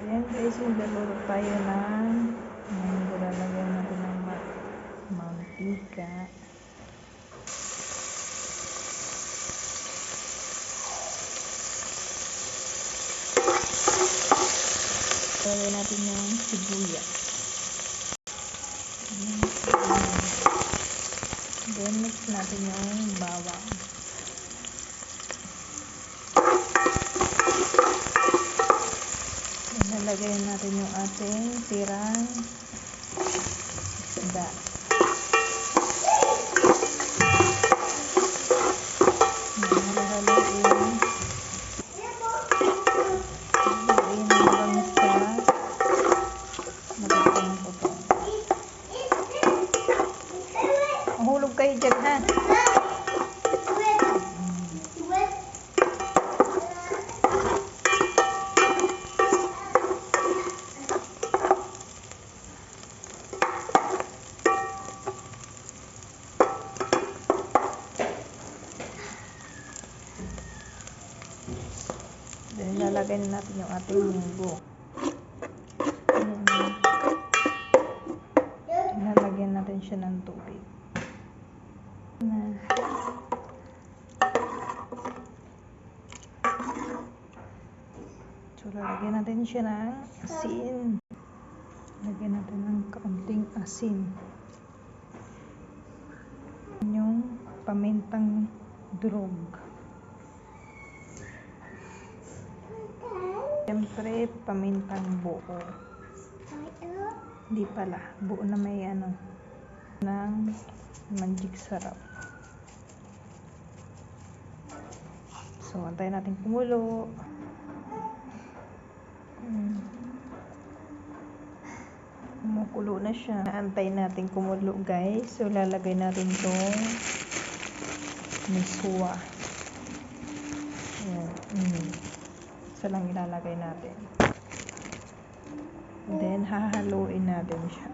Ayan guys, yung luluto tayo ng mango. Lalagyan natin ng mantika. Lalagyan natin yung sibuyas. Then mix natin yung bawang. Lalagyan natin yung ating tirang isda. Haluin hanggang sa matapang puto. Mahulog kayo dyan, ha? Then, lalagay na natin yung ating munggo. Lalagyan natin siya ng tubig. So, lalagyan natin siya ng asin. Lagyan natin ng kaunting asin. Yung pamintang durog. Siyempre, pamintang buo. Hindi pala. Buo na may ng magic sarap. So, antayin natin kumulo. Kumukulo na siya. Antayin natin kumulo, guys. So, lalagay natin itong miswa. Ayan. Isa lang ilalagay natin. Then, hahaluin natin siya.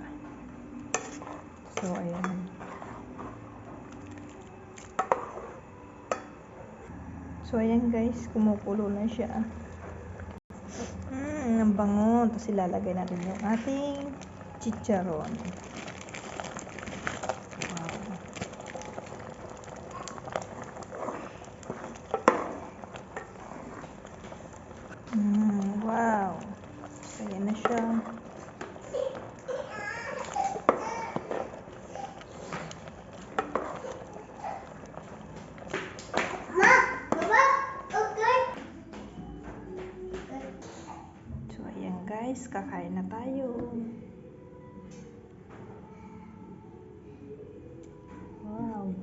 So, ayan. So, ayan guys. Kumukulo na siya. Ang bango. Tapos, ilalagay natin yung ating chicharon. Wow. So, ayan na siya. So, ayan guys. Kakain na tayo. Wow.